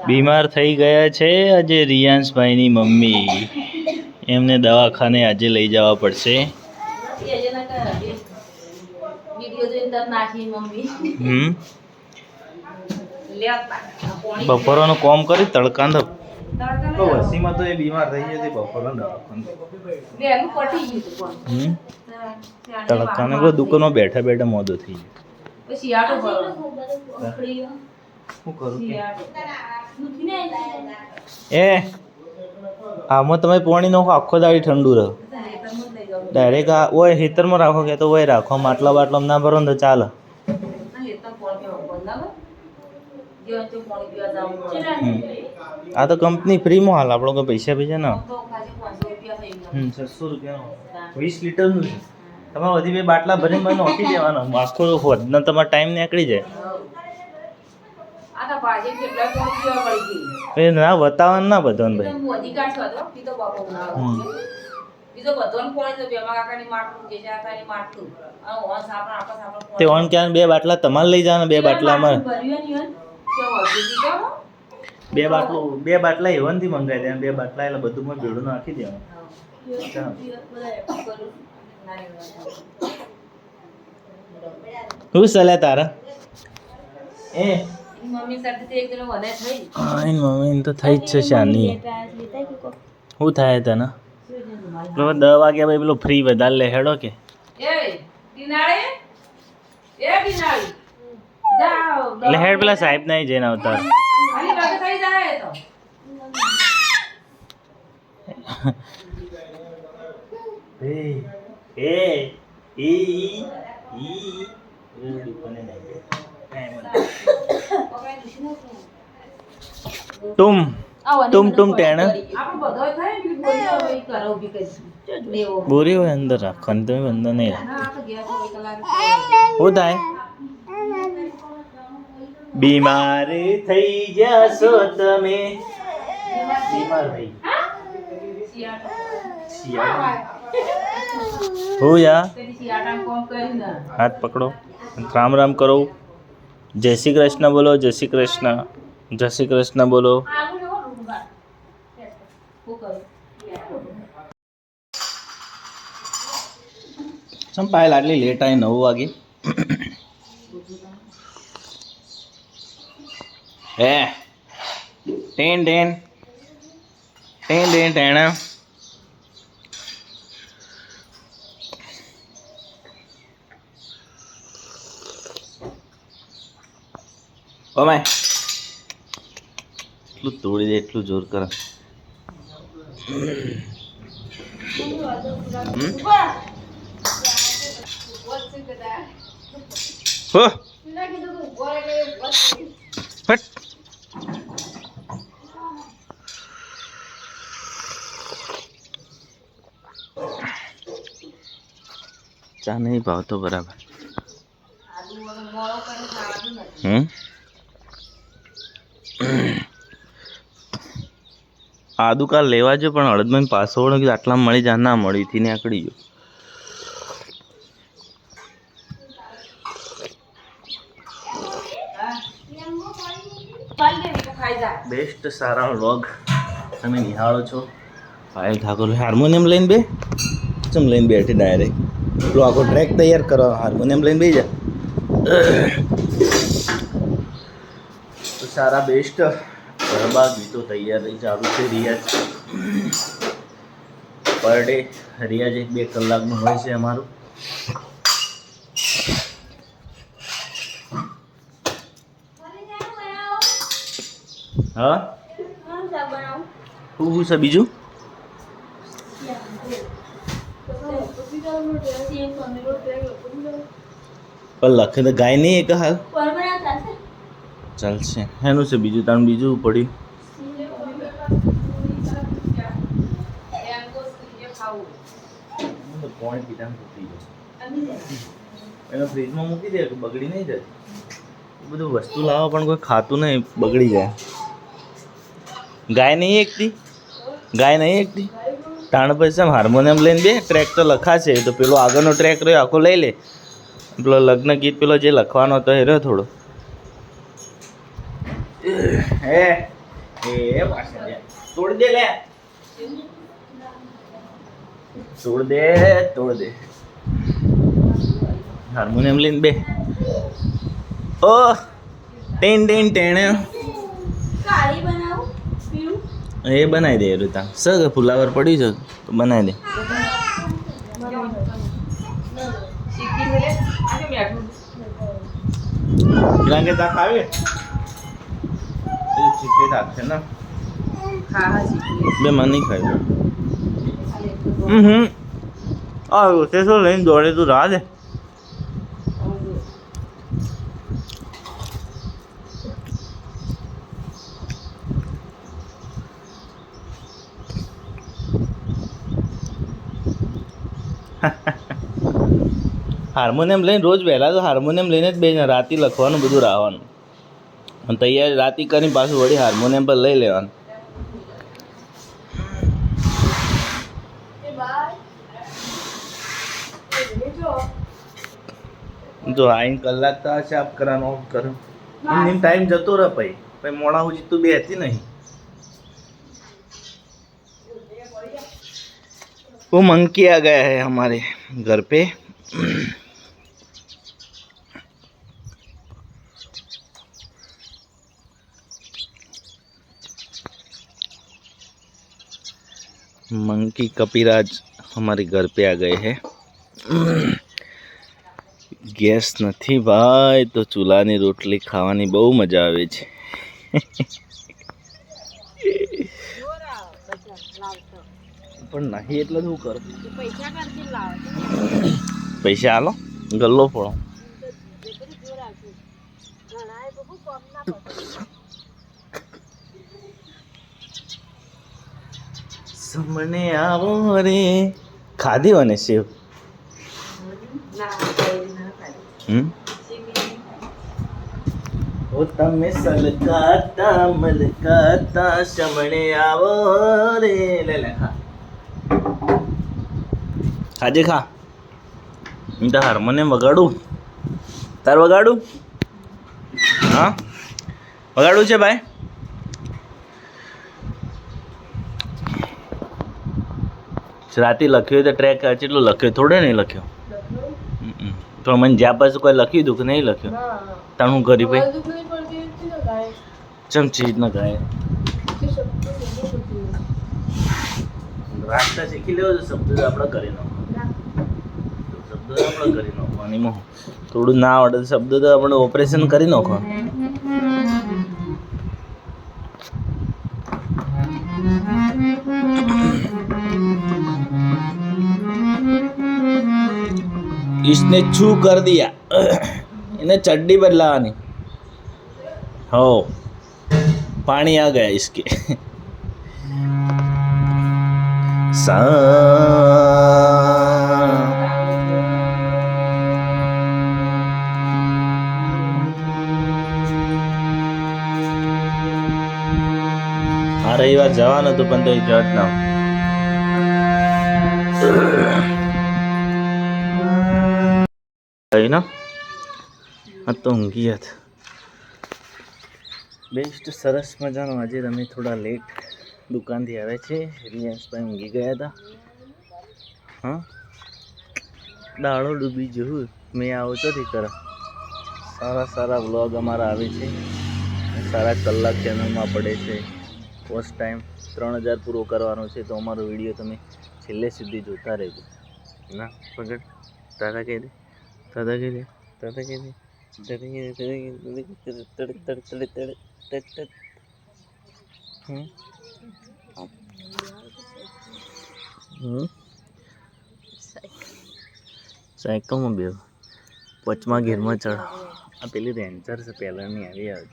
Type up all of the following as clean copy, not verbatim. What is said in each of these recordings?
બીમાર થઈ ગયા છે આજે રિયાંશભાઈની મમ્મી. એમને દવાખાને આજે લઈ જવા પડશે. બપોરનું કોમ કરી તડકા તો વસીમાં તો એ બીમાર થઈ ગઈ હતી. બપોરનો તડકાને કોઈ દુકાનમાં બેઠા બેઠા મોદો થઈ ગયો. શું કરું એ આમાં તમે પાણી નાખો આખો દાડી ઠંડુ રહે. ડાયરેક્ટ આ ઓય હીટરમાં રાખો કે તો ઓય રાખો. માટલા બાટલા ના ભરો ને તો ચાલે. આ તો કંપની ફ્રીમાં હાલ. આપણો કોઈ પૈસા ના 600 રૂપિયાનો 20 લીટરનું છે. તમારે બધી બે બાટલા ભરીને મને નાખી દેવાનો. આખો હોદનો તમારો ટાઈમ નીકળી જાય. ના બતાવવાનું ના બધાને ભાઈ તે ઓન ક્યાં બે બાટલા તમારે લઈ જવાના. બે બાટલા અમારે બે બાટલા એવનથી મંગાવી દે. બે બાટલા એટલે બધું મેં ભેડું નાખી દેવાનું. શું ચાલે તારા એ મમ્મી તો થઈ જ છે શાની. શું થાય તને? 10 વાગ્યા ભાઈ પેલો ફ્રી વધારે લે હેડો કે એટલે હેડ પેલા સાહેબ ના જઈને આવતા. તુમ ટેણ બોરી હોય અંદર રાખવાની. તમે અંદર નહીં શું થાય? બીમાર થઈ જશો તમે. બીમાર ભાઈ હો યા હાથ પકડો. રામ રામ કરો. જય શ્રી કૃષ્ણ બોલો. જય શ્રી કૃષ્ણ. જય શ્રી કૃષ્ણ બોલો. સંપાયેલ આટલી લેટ આવી 9 વાગે. હે ટેન ટેન ટેન ટેન ટેણ ઓ માય એટલું તોડી દે એટલું જોર કરે. હો હટ ચા નહીં ભાવતો બરાબર. આદુ કાલ લેવા જો પણ અડદમાં પાસવડ કે આટલા મળી જા. ના મળી થી નીકળી ગયો. બેસ્ટ સારા વ્લોગ તમે નિહાળો છો. પાયલ ઠાકોર હાર્મોનિયમ લઈને બે ચમ લઈને બેઠી ડાયરેક્ટ પેલો આખો ટ્રેક તૈયાર કરો. હાર્મોનિયમ લઈને બે જા તો સારા બેસ્ટ ગરબા ગીતો તૈયારી ચાલુ છે. રિયાઝ પર ડે રિયાઝ 1-2 કલાકનું હોય છે અમારું. હા શું છે બીજું? પણ લખે તો ગાય નહીં એક હાલ ચાલશે. એનું છે બીજું તારું બીજું પડ્યું. પાણી પીતા એનો ફ્રીજમાં મૂકી દે કે બગડી નહીં જાય. એ બધું વસ્તુ લાવો પણ કોઈ ખાતું નહીં બગડી જાય. ગાય નહીં એકતી તાણ પછી હાર્મોનિયમ લઈને બે ટ્રેક તો લખાશે. તો પેલો આગળનો ટ્રેક રહ્યો આખો લઈ લે. પેલો લગ્ન ગીત પેલો જે લખવાનો હતો એ રહ્યો થોડો એ પાસે દે તોડ દે લે તોડ દે હાર્મોનિયમ લઈને બે ઓ ટેન કાળી બનાવું પીળું એ બનાવી દે રૂતા સર ફુલાવર પડ્યું છે તો બનાવી દે કારણ કે તા ખાવે ચીકી રાખશે ને બે મને નહીં ખાય આ તે શું લઈને દોડે તું રાહ દે હાર્મોનિયમ લઈને રોજ વહેલા તો હાર્મોનિયમ લઈને જ બેને રાતે લખવાનું બધું રાખવાનું અને તૈયારી રાતે કરીને પાછું વળી હાર્મોનિયમ પર લઈ લેવાનું જો આઈને કલાક તો સાફ કરવાનો ઓફ કરો એમ ટાઈમ જતો રહે પછી મોડા સુધી તું બેસતી નહીં वो मंकी आ गया है हमारे घर पे मंकी कपिराज हमारे घर पे आ गए हैं ગેસ નથી ભાઈ તો ચૂલાની રોટલી ખાવાની બહુ મજા આવે છે પણ નહીં એટલે શું કર પૈસા હાલો ગલ્લો પડો સામને આવો રે ખાધી અને સેવ ઓ તમે સલકાતા મલકાતા સામને આવો રે લે લે ખા ખાજે ખા હું તો હાર્મોનિયમ વગાડું તાર વગાડું હા વગાડું છે ભાઈ રાતે લખ્યો તો ટ્રેક કેટલો લખ્યો થોડો નહીં લખ્યો તો મને જ્યાં પાસે કોઈ લખ્યું હતું કે નહીં લખ્યું તાણ હું કરી ભાઈ ચમચી ન ગાય રાસ્તા શીખી લેવો તો શબ્દ આપણે કરી નાખો શબ્દ આપણે કરી નાખવાની માં થોડું ના આવડે તો શબ્દ તો આપણે ઓપરેશન કરી નાખો इसने छू कर दिया इन्हें चड्डी बदलानी हो पानी आ गया इसके આ રવિવાર જવાનું હતું પણ તો જત ના ना આ તો ઊંઘી હતા બેસ્ટ સરસ મજાનો આજે તમે થોડા લેટ દુકાનથી આવે છે રિયાસભાઈ ઊંઘી ગયા હતા હા દાડો ડૂબી જવું મેં આવો ચોથી કર સારા વ્લોગ અમારા આવે છે સારા કલાક ચેનલમાં પડે છે ફર્સ્ટ ટાઈમ 3000 પૂરો કરવાનો છે તો અમારો વિડીયો તમે છેલ્લે સુધી જોતા રહેજો ના પકડ તારા કહી દે दादा के लिए साइकिल में बे पचमा घेर में चढ़ आ पेली रेंजर से पहला नहीं आई आज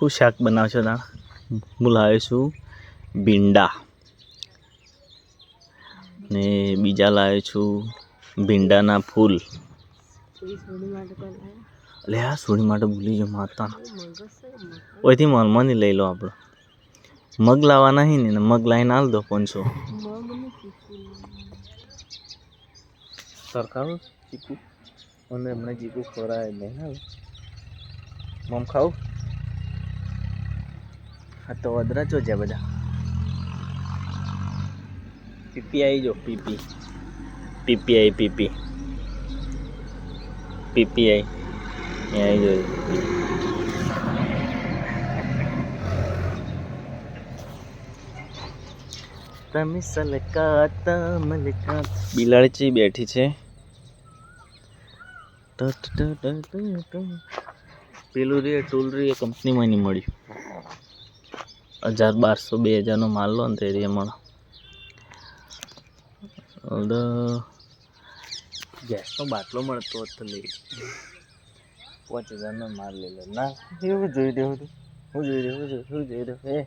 હું શાક બનાવશો ના બોલાવ્યો છું ભીંડા ને બીજા લાવ્યો છું ભીંડાના ફૂલ લે આ સોડી માટે ભૂલી જો માતા ઓયથી મરમની લઈ લો આપણે મગ લાવવા નહીં ને મગ લાવીને આલ દો 500 સરકારું ચીકુ મને હમણાં ચીકુ ખવડાવે નહીં હા મમ ખાવું હા તો અદરા જો છે બધા પીપી આવી જો પીપી પીપી આવી પીપી પીપી આવી જોઈ તમે સલકાતા મલકાત બિલાડી બેઠી છે પેલું રે ટૂલ રે કંપનીમાં નહીં મળ્યું 1200-2000 નો માલ લો ને તે એમાં ગેસનો બાટલો મળતો હોત તો લઈ 5000 નો માલ લઈ લો ના એવું જોઈ રહ્યો હતું હું જોઈ રહ્યો